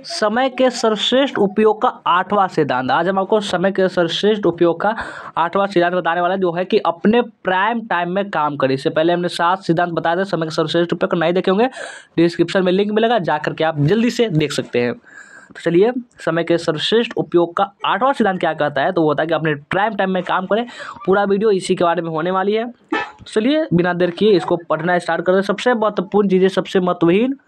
समय के सर्वश्रेष्ठ उपयोग का 8वां सिद्धांत। आज हम आपको समय के सर्वश्रेष्ठ उपयोग का 8वां सिद्धांत बताने वाला है, जो है कि अपने प्राइम टाइम में काम करें। इससे पहले हमने 7 सिद्धांत बताए थे समय के सर्वश्रेष्ठ उपयोग, नहीं देखे होंगे डिस्क्रिप्शन में लिंक मिलेगा, जाकर के आप जल्दी से देख सकते हैं। तो चलिए, समय के सर्वश्रेष्ठ उपयोग का 8वां सिद्धांत क्या कहता है, तो वो होता है कि अपने प्राइम टाइम में काम करें। पूरा वीडियो इसी के बारे में होने वाली है। चलिए बिना देर किए इसको पढ़ना स्टार्ट कर दें। सबसे महत्वपूर्ण चीज़ें, सबसे महत्वहीन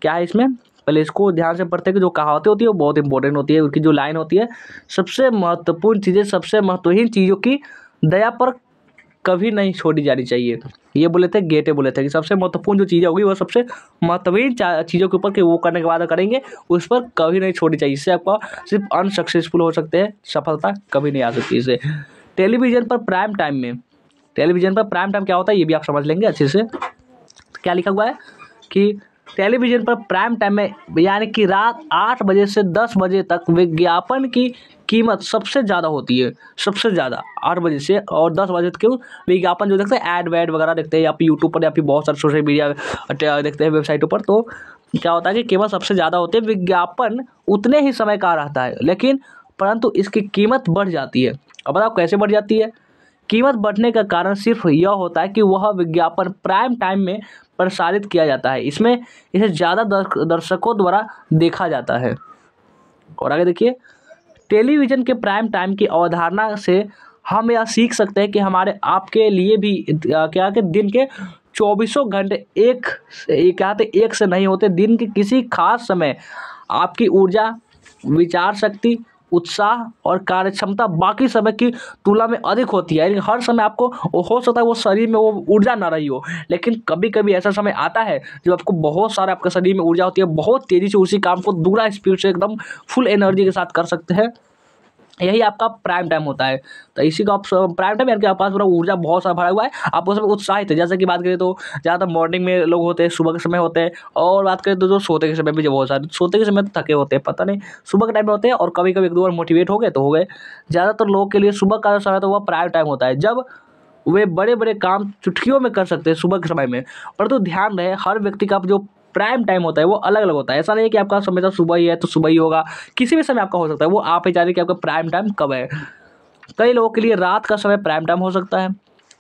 क्या है इसमें, पहले इसको ध्यान से पढ़ते हैं कि जो कहावतें होती है वो बहुत इंपॉर्टेंट होती है। उनकी जो लाइन होती है, सबसे महत्वपूर्ण चीज़ें, सबसे महत्वहीन चीज़ों की दया पर कभी नहीं छोड़ी जानी चाहिए। ये बोले थे गेटे, बोले थे कि सबसे महत्वपूर्ण जो चीज़ें होगी वो सबसे महत्वहीन चीज़ों के ऊपर कि वो करने के बाद करेंगे, उस पर कभी नहीं छोड़ी चाहिए। इससे आपका सिर्फ अनसक्सेसफुल हो सकते हैं, सफलता कभी नहीं आ सकती इससे। टेलीविज़न पर प्राइम टाइम में, टेलीविज़न पर प्राइम टाइम क्या होता है ये भी आप समझ लेंगे अच्छे से। क्या लिखा हुआ है कि टेलीविज़न पर प्राइम टाइम में यानी कि रात 8 बजे से 10 बजे तक विज्ञापन की कीमत सबसे ज़्यादा होती है, सबसे ज़्यादा 8 बजे से और 10 बजे तक क्यों विज्ञापन जो देखते हैं, ऐड वैड वगैरह देखते हैं, या फिर यूट्यूब पर या फिर बहुत सारे सोशल मीडिया देखते हैं, वेबसाइटों पर, तो क्या होता है कि कीमत सबसे ज़्यादा होती है। विज्ञापन उतने ही समय का रहता है, लेकिन परंतु इसकी कीमत बढ़ जाती है। अब बताओ कैसे बढ़ जाती है। कीमत बढ़ने का कारण सिर्फ यह होता है कि वह विज्ञापन प्राइम टाइम में प्रसारित किया जाता है, इसमें इसे ज़्यादा दर्शकों द्वारा देखा जाता है। और आगे देखिए, टेलीविज़न के प्राइम टाइम की अवधारणा से हम यह सीख सकते हैं कि हमारे आपके लिए भी क्या कि दिन के 24 घंटे एक से नहीं होते। दिन के किसी खास समय आपकी ऊर्जा, विचार शक्ति, उत्साह और कार्यक्षमता बाकी समय की तुलना में अधिक होती है। यानी हर समय आपको हो सकता है वो शरीर में वो ऊर्जा ना रही हो, लेकिन कभी कभी ऐसा समय आता है जब आपको बहुत सारा आपके शरीर में ऊर्जा होती है, बहुत तेज़ी से उसी काम को दुगना स्पीड से एकदम फुल एनर्जी के साथ कर सकते हैं। यही आपका प्राइम टाइम होता है। तो इसी को आप प्राइम टाइम यानी कि आपके पास पूरा ऊर्जा बहुत सारा भरा हुआ है, आप उस समय उत्साहित है। जैसे कि बात करें तो ज़्यादातर मॉर्निंग में लोग होते हैं, सुबह के समय होते हैं, और बात करें तो जो सोते के समय भी, जो बहुत सारे सोते के समय तो थके होते हैं, पता नहीं सुबह के टाइम में होते हैं, और कभी कभी एक दो बार मोटिवेट हो गए तो हो गए। ज़्यादातर लोगों के लिए सुबह का समय तो वह प्राइम टाइम होता है, जब वे बड़े बड़े काम चुटकियों में कर सकते हैं सुबह के समय में। परंतु ध्यान रहे, हर व्यक्ति का जो प्राइम टाइम होता है वो अलग अलग होता है। ऐसा नहीं है कि आपका हमेशा सुबह ही है तो सुबह ही होगा, किसी भी समय आपका हो सकता है। वो आप ही जानिए कि आपका प्राइम टाइम कब है। कई लोगों के लिए रात का समय प्राइम टाइम हो सकता है,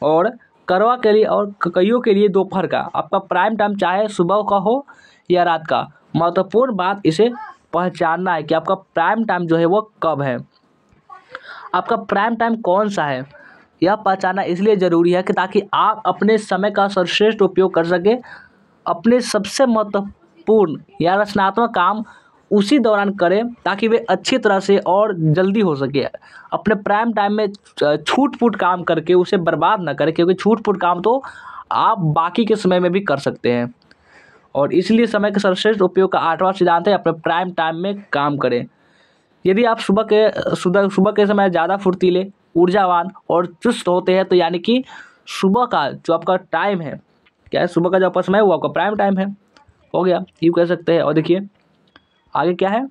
और करवा के लिए और कईयों के लिए दोपहर का। आपका प्राइम टाइम चाहे सुबह का हो या रात का, महत्वपूर्ण बात इसे पहचानना है कि आपका प्राइम टाइम जो है वो कब है, आपका प्राइम टाइम कौन सा है। यह पहचानना इसलिए ज़रूरी है कि ताकि आप अपने समय का सर्वश्रेष्ठ उपयोग कर सकें। अपने सबसे महत्वपूर्ण या रचनात्मक काम उसी दौरान करें ताकि वे अच्छी तरह से और जल्दी हो सके। अपने प्राइम टाइम में छूट-फूट काम करके उसे बर्बाद ना करें, क्योंकि छूट-फूट काम तो आप बाकी के समय में भी कर सकते हैं। और इसलिए समय के सर्वश्रेष्ठ उपयोग का 8वां सिद्धांत है, अपने प्राइम टाइम में काम करें। यदि आप सुबह के समय ज़्यादा फुर्तीले, ऊर्जावान और चुस्त होते हैं, तो यानी कि सुबह का जो आपका टाइम है, क्या है, सुबह का जो आपका समय है वो आपका प्राइम टाइम है, हो गया, यूँ कह सकते हैं। और देखिए आगे क्या है,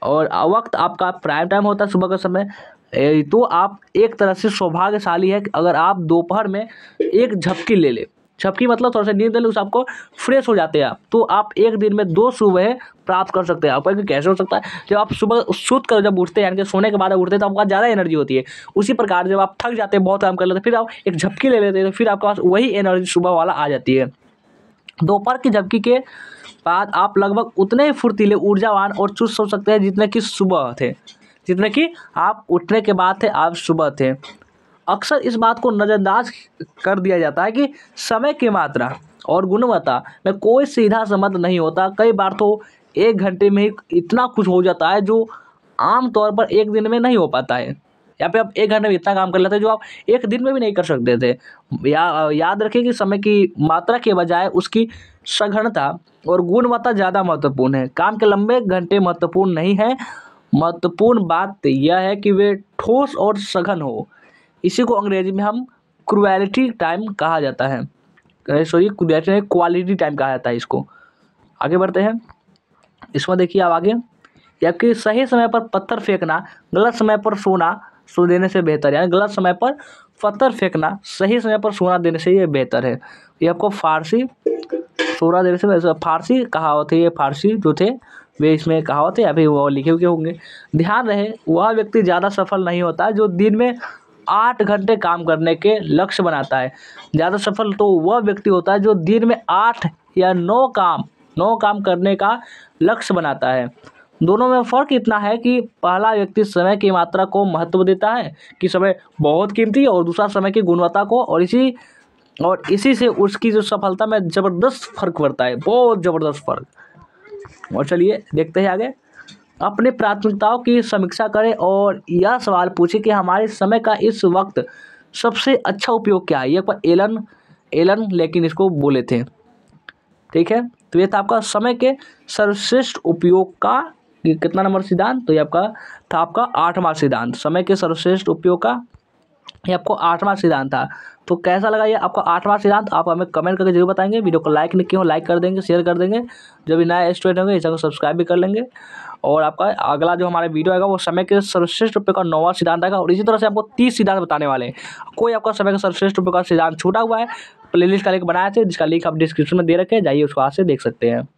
और वक्त आपका प्राइम टाइम होता है सुबह का समय। तो आप एक तरह से सौभाग्यशाली है अगर आप दोपहर में एक झपकी ले लें। झपकी मतलब थोड़ा सा नींद ले लें, उससे आपको फ्रेश हो जाते हैं आप, तो आप एक दिन में 2 सुबह प्राप्त कर सकते हैं। आप कहेंगे कैसे हो सकता है, जब आप सुबह सूत कर जब उठते हैं, यानी कि सोने के बाद उठते हैं, तो आपके पास ज़्यादा एनर्जी होती है। उसी प्रकार जब आप थक जाते हैं, बहुत काम कर लेते हैं, फिर आप एक झपकी ले लेते हैं, तो फिर आपके पास वही एनर्जी सुबह वाला आ जाती है। दोपहर की झपकी के बाद आप लगभग उतने ही फुर्तीले, ऊर्जावान और चुस्त हो सकते हैं जितने कि सुबह थे, जितने कि आप उठने के बाद थे, आप सुबह थे। अक्सर इस बात को नज़रअंदाज कर दिया जाता है कि समय की मात्रा और गुणवत्ता में कोई सीधा संबंध नहीं होता। कई बार तो 1 घंटे में ही इतना कुछ हो जाता है जो आम तौर पर 1 दिन में नहीं हो पाता है। या फिर आप 1 घंटे में इतना काम कर लेते हैं जो आप 1 दिन में भी नहीं कर सकते थे। याद रखिए कि समय की मात्रा के बजाय उसकी सघनता और गुणवत्ता ज़्यादा महत्वपूर्ण है। काम के लंबे घंटे महत्वपूर्ण नहीं है, महत्वपूर्ण बात यह है कि वे ठोस और सघन हो। इसी को अंग्रेजी में हम क्वालिटी टाइम कहा जाता है, क्वालिटी टाइम कहा जाता है इसको। आगे बढ़ते हैं, इसमें देखिए आप आगे, जबकि सही समय पर पत्थर फेंकना गलत समय पर सोना सो देने से बेहतर है। यानी गलत समय पर पत्थर फेंकना सही समय पर सोना देने से ये बेहतर है। ये आपको फारसी 16 देर से वैसे फारसी कहावत है, ये फारसी जो थे वे इसमें कहावत है, अभी वो लिखे हुए होंगे। ध्यान रहे वह व्यक्ति ज़्यादा सफल नहीं होता जो दिन में 8 घंटे काम करने के लक्ष्य बनाता है। ज़्यादा सफल तो वह व्यक्ति होता है जो दिन में 8 या 9 काम करने का लक्ष्य बनाता है। दोनों में फ़र्क इतना है कि पहला व्यक्ति समय की मात्रा को महत्व देता है कि समय बहुत कीमती है, और दूसरा समय की गुणवत्ता को, और इसी से उसकी जो सफलता में ज़बरदस्त फ़र्क पड़ता है, बहुत ज़बरदस्त फ़र्क। और चलिए देखते हैं आगे। अपनी प्राथमिकताओं की समीक्षा करें और यह सवाल पूछें कि हमारे समय का इस वक्त सबसे अच्छा उपयोग क्या है। ये पर एलन लेकिन इसको बोले थे, ठीक है। तो ये था आपका समय के सर्वश्रेष्ठ उपयोग का कितना नंबर सिद्धांत, तो ये आपका था आपका 8वां सिद्धांत। समय के सर्वश्रेष्ठ उपयोग का ये आपको 8वां सिद्धांत था। तो कैसा लगा ये आपका 8वां सिद्धांत, आप हमें कमेंट करके जरूर बताएंगे। वीडियो को लाइक नहीं किए हो लाइक कर देंगे, शेयर कर देंगे। जो भी नए स्टूडेंट होंगे इस चैनल को सब्सक्राइब भी कर लेंगे। और आपका अगला जो हमारा वीडियो आएगा वो समय के सर्वश्रेष्ठ उपयोग का 9वां सिद्धांत आएगा, और इसी तरह से आपको 30 सिद्धांत बताने वाले हैं। कोई आपका समय का सर्वश्रेष्ठ उपयोग का सिद्धांत छूटा हुआ है, प्लेलिस्ट का लिंक बनाया थे जिसका लिंक आप डिस्क्रिप्शन में दे रखे हैं, जाइए उसको आज से देख सकते हैं।